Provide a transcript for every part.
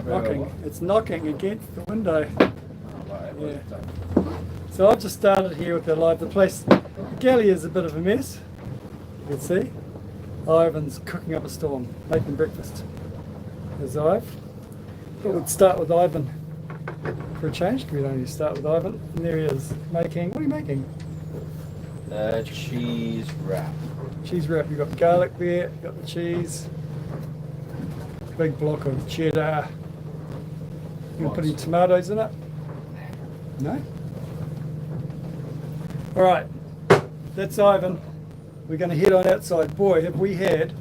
It's knocking against the window. Yeah. So I've just started here with the light. The place, the galley is a bit of a mess. You can see. Ivan's cooking up a storm, making breakfast. There's Ivan. Thought we'd start with Ivan for a change. We'd only start with Ivan. And there he is making. What are you making? Cheese wrap. Cheese wrap. You've got garlic there. You've got the cheese. Big block of cheddar. You gonna put any tomatoes in it? No? Alright, that's Ivan. We're going to head on outside. Boy, have we had.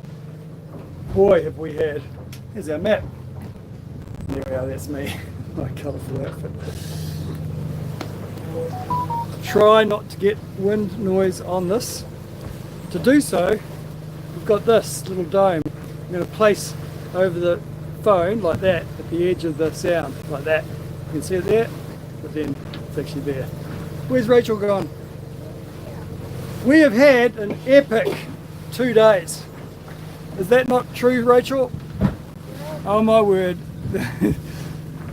Here's our map. There we are, that's me. My colourful outfit. Try not to get wind noise on this. To do so, we've got this little dome. I'm going to place over the phone like that at the edge of the sound, like that. You can see it there, but then it's actually there. Where's Rachel gone? We have had an epic 2 days. Is that not true, Rachel? Oh my word.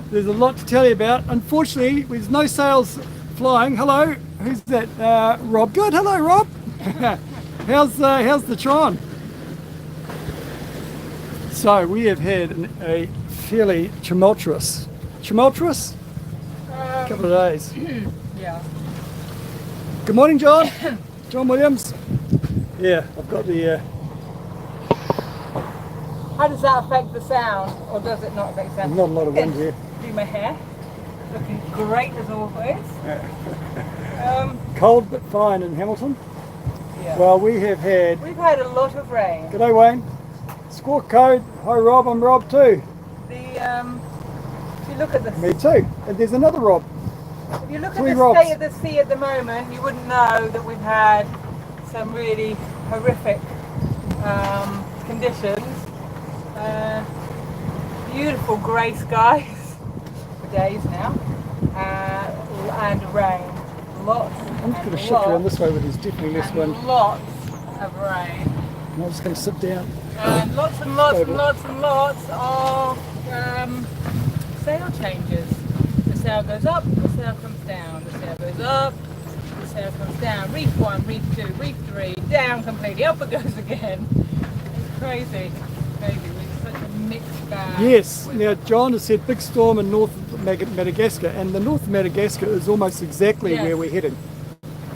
There's a lot to tell you about. Unfortunately, there's no sails flying. Hello, who's that? Rob. Good. Hello, Rob. How's the Tron? So we have had a fairly tumultuous couple of days. Yeah. Good morning, John. John Williams. Yeah, I've got the. How does that affect the sound, or does it not affect the sound? Not a lot of wind here. Do my hair, looking great as always. Cold but fine in Hamilton. Yeah. Well, we've had We've had a lot of rain. G'day, Wayne. Squawk code. Hi, Rob. I'm Rob too. If you look at the Me too. And there's another Rob. If you look at Three the Robs. state of the sea at the moment, you wouldn't know that we've had some really horrific conditions. Beautiful grey skies for days now, and rain. Lots. I'm just going to shift around this way, but there's definitely less wind. Lots of rain. I'm just going to sit down. And lots and lots and lots and lots of sail changes. The sail goes up, the sail comes down, the sail goes up, the sail comes down. Reef 1, reef 2, reef 3, down completely, up it goes again. It's crazy, crazy. We're such a mixed bag. Yes, now John has said big storm in North Madagascar, and the North Madagascar is almost exactly where we're heading.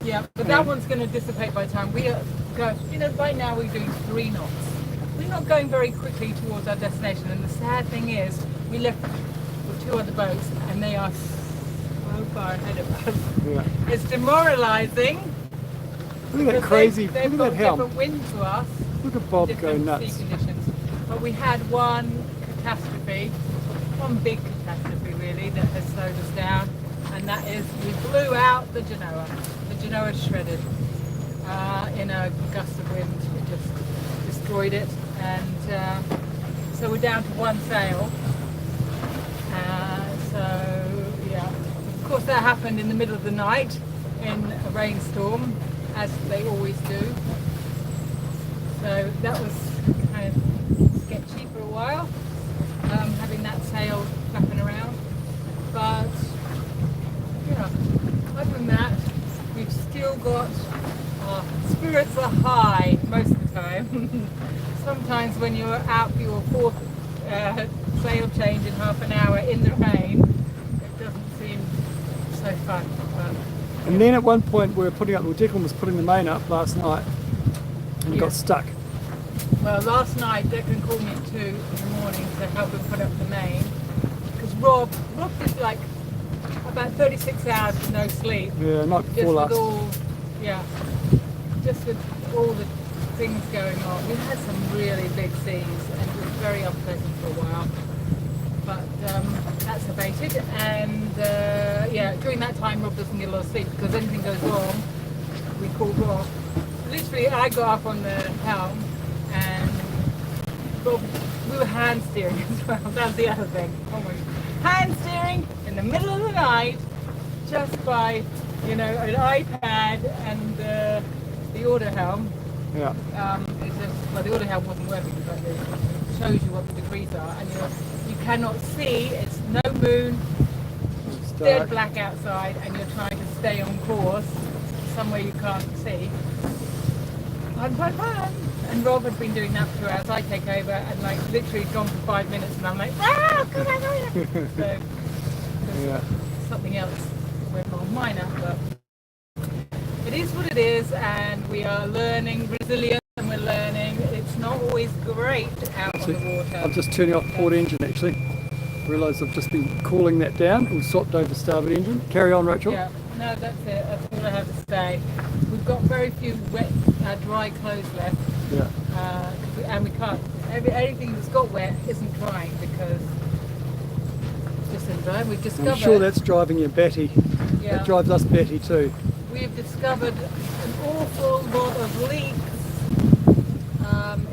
Yeah, but that one's going to dissipate by the time we are going. You know, right now we're doing 3 knots. We're not going very quickly towards our destination, and the sad thing is, we left with 2 other boats, and they are so far ahead of us. Yeah. It's demoralising. Look at that crazy, They've look at got that helm. different wind to us, Look at Bob go different nuts. sea conditions. But we had one catastrophe, one big catastrophe really, that has slowed us down, and that is we blew out the Genoa. The Genoa shredded in a gust of wind. It just destroyed it, and so we're down to 1 sail. So yeah, of course that happened in the middle of the night in a rainstorm, as they always do. So that was kind of sketchy for a while, having that sail flapping around. But yeah, other than that, we've still got our spirits are high most of the time. Sometimes when you're out for your 4th sail change in half an hour in the rain, it doesn't seem so fun. But, And then at one point we were putting up, Declan was putting the main up last night, and it got stuck. well, last night Declan called me at 2 in the morning to help him put up the main, because Rob did like about 36 hours with no sleep. Yeah, not Just before with last. all, just with all the things going on. We had some really big seas, and it was very unpleasant for a while. But that's abated, and during that time Rob doesn't get a lot of sleep, because anything goes wrong, we call Rob. Literally, I got up on the helm, and Rob, we were hand steering as well. That was the other thing. Oh my! Hand steering in the middle of the night, just by an iPad and the auto helm. Yeah. The auto helm wasn't working, but the shows you what the degrees are, and you cannot see. It's no moon, It's dead dark. black outside, and you're trying to stay on course somewhere you can't see. Fun. And Rob had been doing that for 2 hours. I take over and like literally gone for 5 minutes, and I'm like, ah, come on. So Yeah. something else went wrong, minor, but it is what it is, and we are learning resilience, and we're learning. It's not always great out on the water. I'm just turning off port engine actually. Realised I've just been cooling that down. We've swapped over starboard engine. Carry on, Rachel. Yeah, no, that's it. That's all I have to say. We've got very few wet, dry clothes left, Yeah. and we can't. Everything that's got wet isn't drying because it's just isn't drying. We've discovered. I'm sure that's driving your Betty. Yeah. That drives us Betty too. We've discovered an awful lot of leaks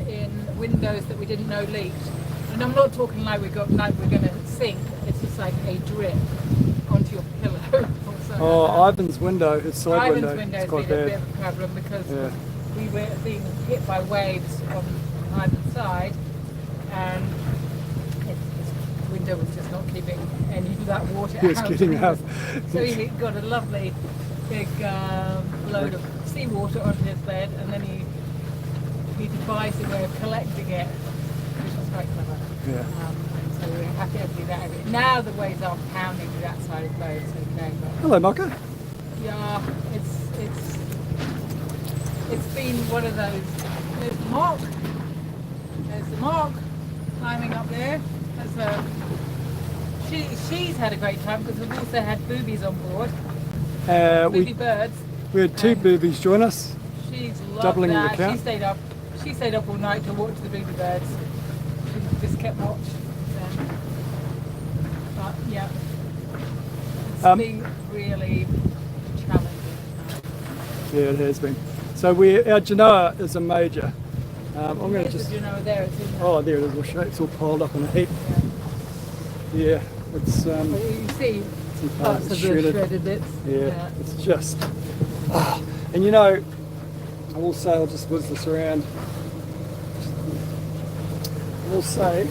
in windows that we didn't know leaked. And I'm not talking like we're going to sink. It's just like a drip onto your pillow. Or something Oh, like that. Ivan's window, his side Ivan's window, window it's has quite been a bit bad. of a problem because Yeah. we were being hit by waves on either side, and his window was just not keeping any of that water He was out. getting up. So he got a lovely big load of seawater onto his bed, and then he devised a way of collecting it, which was quite clever. Yeah. And so we're happy to do that. Now the waves aren't pounding to that side of the boat, so okay. But Hello, Mocha. yeah, it's been one of those. There's the Mark. There's the Mark climbing up there. She's had a great time because we've also had boobies on board. Booby birds. We had two boobies join us. She's loved Doubling the that. count. She stayed up all night to watch the booby birds. She just kept watch. But yeah, it's been really challenging. Yeah, it has been. So our Genoa is a major. I'm going to Here's just. the Genoa there. It's in there. Oh, there it is. We'll show. It's all piled up in a heap. Yeah, it's Well, you can see some parts parts of the shredded. shredded bits. Yeah, it's just. And you know, I will say, I'll just whiz this around. We'll say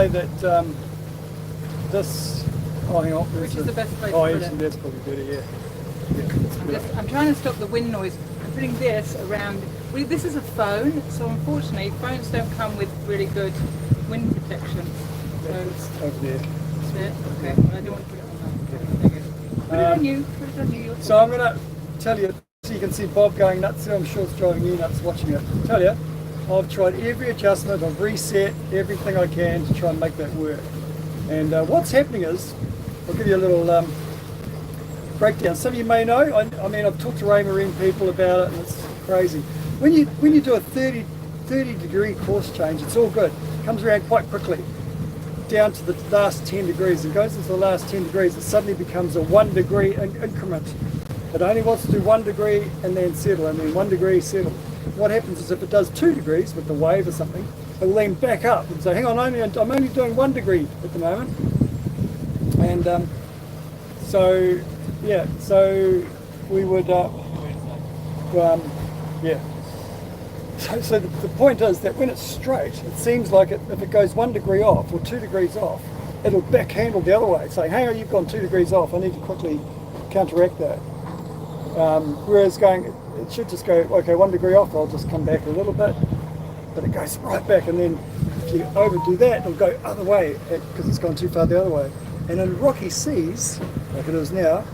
that this. Oh, hang on. Which is the best place Oh, to put yes, it? that's probably better. Yeah. That's good. I'm trying to stop the wind noise. I'm putting this around. This is a phone, so unfortunately, phones don't come with really good wind protection. So It's over there. that's it. Okay, well, I don't want to put it on that. Put it on you. Put it on you. So I'm going to tell you, so you can see Bob going nuts there. I'm sure it's driving you nuts watching it. Tell you, I've tried every adjustment. I've reset everything I can to try and make that work. And what's happening is, I'll give you a little breakdown. Some of you may know. I mean, I've talked to Raymarine people about it, and it's crazy. When you do a 30 degree course change, it's all good. It comes around quite quickly, down to the last 10 degrees. It goes into the last 10 degrees. It suddenly becomes a 1 degree increment. It only wants to do 1 degree and then settle, and then 1 degree settle. What happens is if it does 2 degrees with the wave or something, it will then back up and say, hang on, I'm only doing 1 degree at the moment. And so we would, yeah. So the point is that when it's straight, it seems like if it goes 1 degree off or 2 degrees off, it'll back handle the other way, saying, hang on, you've gone 2 degrees off, I need to quickly counteract that. Whereas it should just go, okay, 1 degree off, I'll just come back a little bit, but it goes right back, and then if you overdo that, it'll go other way, because it's gone too far the other way. And in rocky seas, like it is now,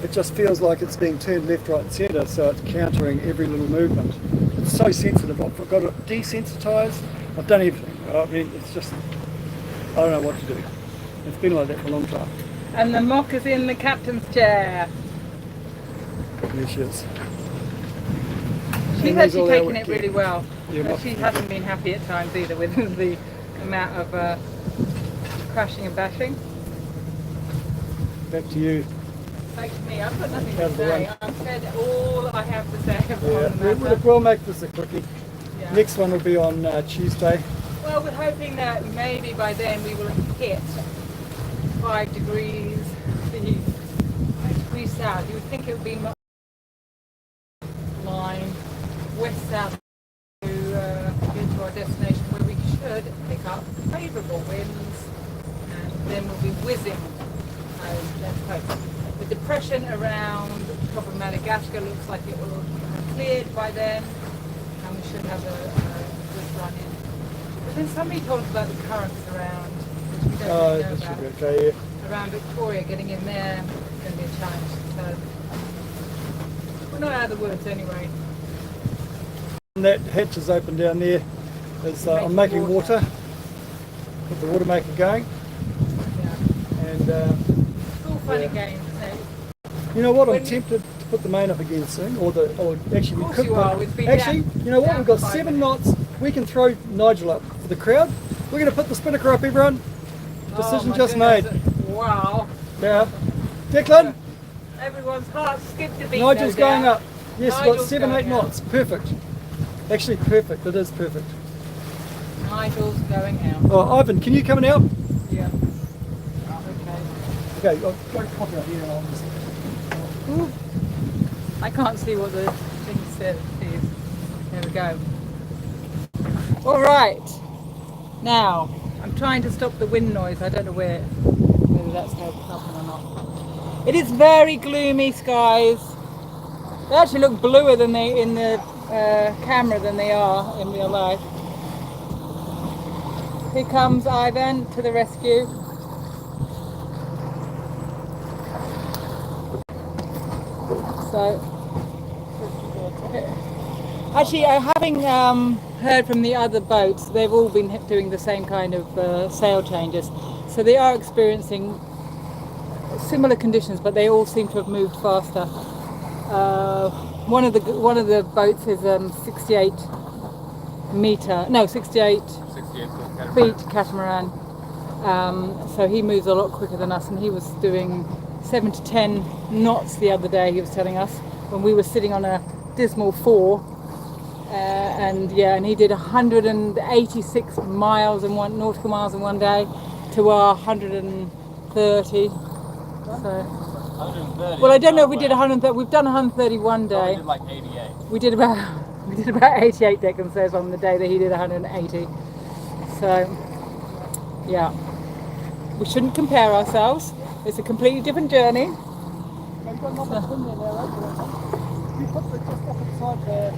it just feels like it's being turned left, right and centre, so it's countering every little movement. It's so sensitive. I've got it desensitised. I've done everything. I mean, it's just, I don't know what to do. It's been like that for a long time. And the mock is in the captain's chair. There she is. She's And there's actually all our taken it really well. Yeah, Mock. She hasn't been happy at times either with the amount of crashing and bashing. Back to you. Back to me, I've got nothing to How's the say. run? I've said all I have to say Yeah, on the matter. we'll make this a quickie. Yeah. Next one will be on Tuesday. Well, we're hoping that maybe by then we will have hit 5 degrees, 5 degrees south. You would think it would be much line west-south to get to our destination where we up favourable winds, and then we'll be whizzing home, let's hope. The depression around the top of Madagascar looks like it will have cleared by then, and we should have a good run in. But then somebody told us about the currents around, which we don't Oh, really know this should about. be okay, yeah. Around Victoria, getting in there is going to be a challenge. So we're not out of the woods anyway. And that hatch is open down there. I'm making water. Put the water maker going. Yeah. And It's all fun and games, isn't it? you know what? I'm When- tempted to put the main up again soon. Or actually we course could you put. are, it's been Actually, down- you know what? down We've got for 5 7 minutes. knots. We can throw Nigel up for the crowd. We're going to put the spinnaker up, everyone. Decision Oh my just goodness. made. Wow. Yeah. Declan, Everyone's heart skipped a beat. Nigel's no going doubt. up. Yes, we've got Nigel's 7, 8 going up. knots. Perfect. Actually, perfect. It is perfect. Nigel's going out. Oh, Ivan, can you come out? Yeah. Okay. Okay, I'll go pop out here and I'll just... I can't see what the thing says. There we go. All right. Now, I'm trying to stop the wind noise. I don't know whether that's going to happen or not. It is very gloomy skies. They actually look bluer than they in the camera than they are in real life. Here comes Ivan to the rescue. So, actually, having heard from the other boats, they've all been doing the same kind of sail changes. So they are experiencing similar conditions, but they all seem to have moved faster. One of the boats is 68 feet catamaran. So he moves a lot quicker than us, and he was doing 7 to 10 knots the other day, he was telling us, when we were sitting on a dismal 4. And he did 186 miles in nautical miles in one day to our 130. So, 130. well, I don't know if we did 130. We've done 130 one day. We did like 88. We did about 88 Declan says on the day that he did 180. So, yeah, we shouldn't compare ourselves. It's a completely different journey. You've got another thing there, right? You put the just up inside there.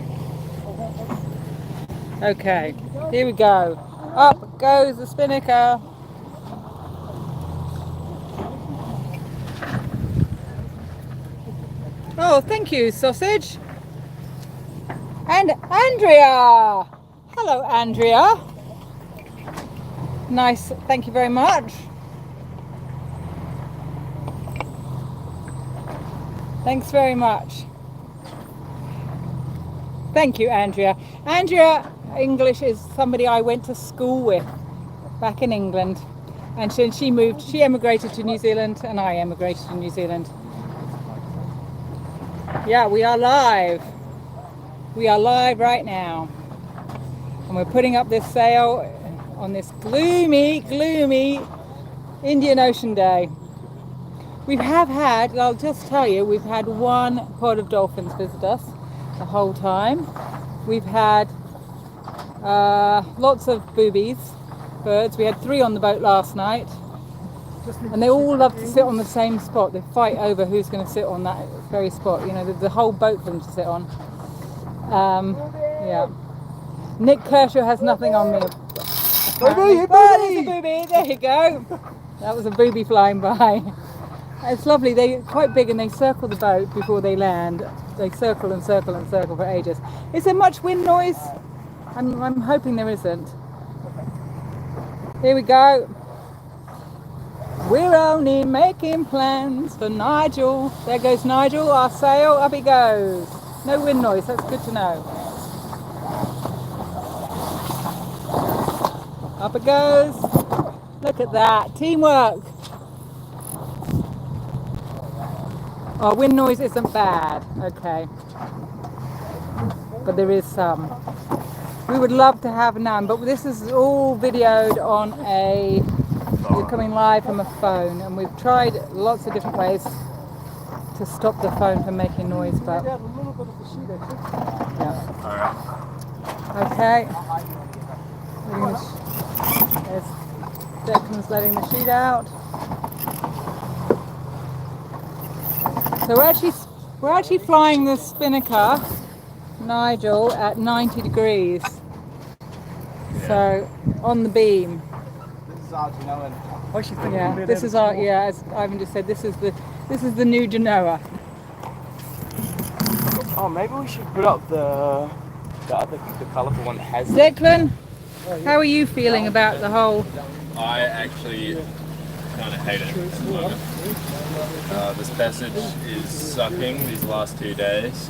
Okay, here we go. Up goes the spinnaker. Oh, thank you, sausage. And Andrea. Hello, Andrea. Nice, thank you very much. Thanks very much. Thank you, Andrea. Andrea English is somebody I went to school with back in England, and she emigrated to New Zealand, and I emigrated to New Zealand. Yeah, we are live. We are live right now, and we're putting up this sail on this gloomy Indian Ocean day. We have had, I'll just tell you, we've had one pod of dolphins visit us the whole time. We've had lots of boobies, birds. We had 3 on the boat last night, and they all love to sit on the same spot. They fight over who's going to sit on that very spot. You know, the whole boat for them to sit on. Yeah. Nick Kershaw has nothing on me. Booby, There's a booby. There you go. That was a booby flying by. It's lovely. They're quite big, and they circle the boat before they land. They circle and circle and circle for ages. Is there much wind noise? I'm hoping there isn't. Here we go. We're only making plans for Nigel. There goes Nigel, our sail. Up he goes. No wind noise. That's good to know. Up it goes. Look at that. Teamwork. Oh, wind noise isn't bad. Okay. But there is some. We would love to have none, but this is all videoed on you're coming live from a phone, and we've tried lots of different ways to stop the phone from making noise, but A little bit of the sheet, actually. yeah. Alright. Okay. There's Declan's letting the sheet out. So we're actually flying the spinnaker, Nigel, at 90 degrees. So on the beam. This is our Genoa. I actually think Yeah, we'll this is our as Ivan just said, this is the new Genoa. Oh, maybe we should put up the colourful one that has. Declan, how are you feeling about the whole? I actually kind of hate it at the moment. This passage is sucking these last 2 days,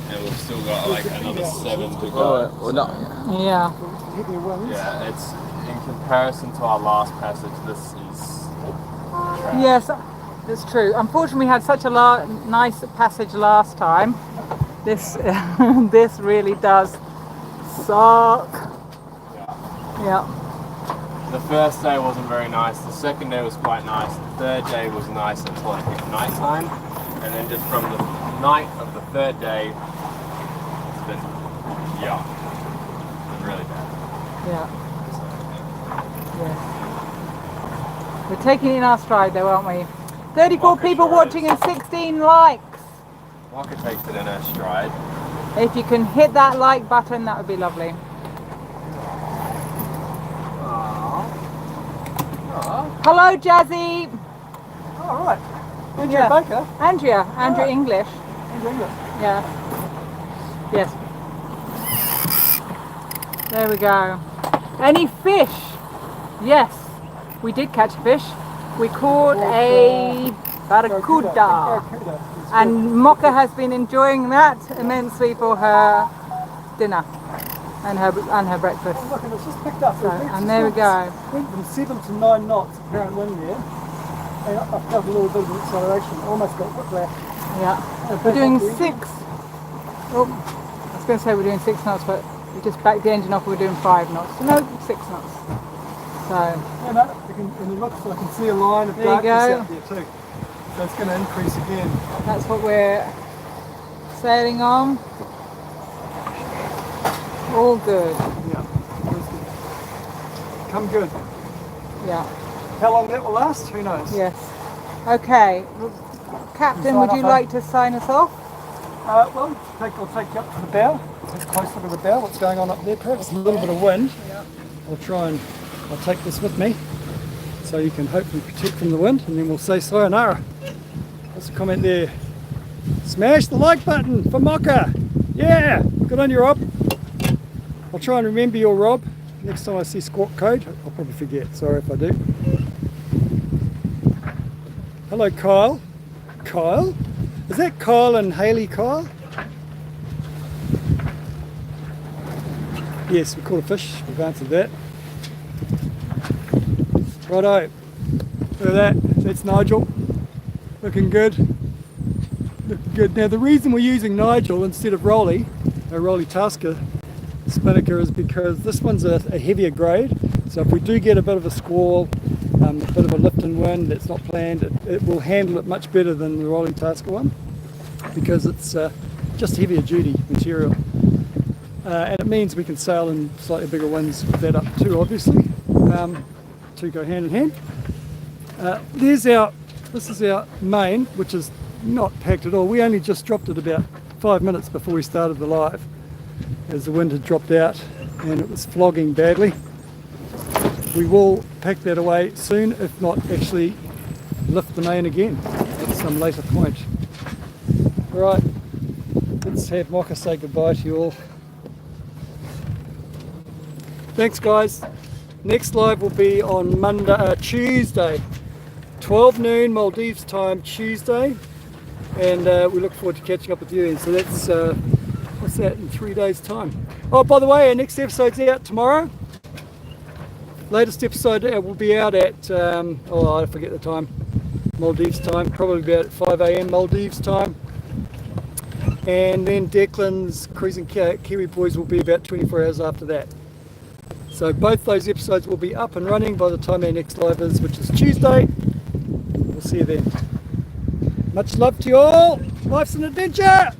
and we've still got like another 7 to go. Well, not. Yeah. Yeah, it's in comparison to our last passage. This is crap. Yes, that's true. Unfortunately, we had such a nice passage last time. This this really does suck. Yeah. The first day wasn't very nice. The second day was quite nice. The third day was nice until like night time, and then just from the night of the third day, it's been it's been really bad. Yeah. So, Yes. We're taking it in our stride though, aren't we? 34 Mocha people sure watching is. and 16 likes. Waka takes it in her stride. If you can hit that like button, that would be lovely. Hello, Jazzy. All right. Andrew Yeah. Baker. Andrea English. Andrew English. Yeah. Yes. There we go. Any fish? Yes. We did catch a fish. We caught a barracuda. Barracuda. And Mocha has been enjoying that immensely for her dinner and her breakfast. Look, and it's just picked up. So, and there we go. Went from 7 to 9 knots apparent wind there. And I felt a little bit of acceleration. Almost got whiplash. Yeah. We're doing 6. Oh, I was going to say we're doing 6 knots, but we just backed the engine off. We're doing 5 knots. No, 6 knots. So Yeah, no, and it looks, I can see a line of There you darkness go. out there too. So it's going to increase again. that's what we're sailing on. All good. Yeah. That's good. Come good. Yeah. How long that will last, who knows? Yes. Okay. Captain, Sign would off, you huh? like to sign us off? Well, I'll take you up to the bow. Take a close look at the bow. What's going on up there? Perhaps a little bit of wind. Yeah. I'll take this with me so you can hopefully protect from the wind, and then we'll say sayonara. What's the comment there? Smash the like button for Mocha. Yeah, good on you, Rob. I'll try and remember your Rob. Next time I see Squawk Code, I'll probably forget. Sorry if I do. Hello, Kyle. Kyle? Is that Kyle and Haley Kyle? Yes, we caught a fish. We've answered that. Righto. Look at that. That's Nigel. Looking good. Looking good. Now the reason we're using Nigel instead of Rolly, a Rolly Tasker spinnaker, is because this one's a heavier grade. So if we do get a bit of a squall, a bit of a lift and wind that's not planned, it will handle it much better than the Rolling Tasker one, because it's just heavier duty material. And it means we can sail in slightly bigger winds with that up too, obviously. Two go hand in hand. This is our main, which is not packed at all. We only just dropped it about 5 minutes before we started the live, as the wind had dropped out and it was flogging badly. We will pack that away soon, if not actually lift the main again at some later point. Right, let's have Mocha say goodbye to you all. Thanks guys. Next live will be on Tuesday, 12 noon Maldives time Tuesday, and we look forward to catching up with you. And so that's what's that, in 3 days time. Oh, by the way, our next episode's out tomorrow. Latest episode will be out at I forget the time, Maldives time, probably about 5 a.m. Maldives time. And then Declan's Cruising Kiwi Boys will be about 24 hours after that. So both those episodes will be up and running by the time our next live is, which is Tuesday. We'll see you then. Much love to you all. Life's an adventure.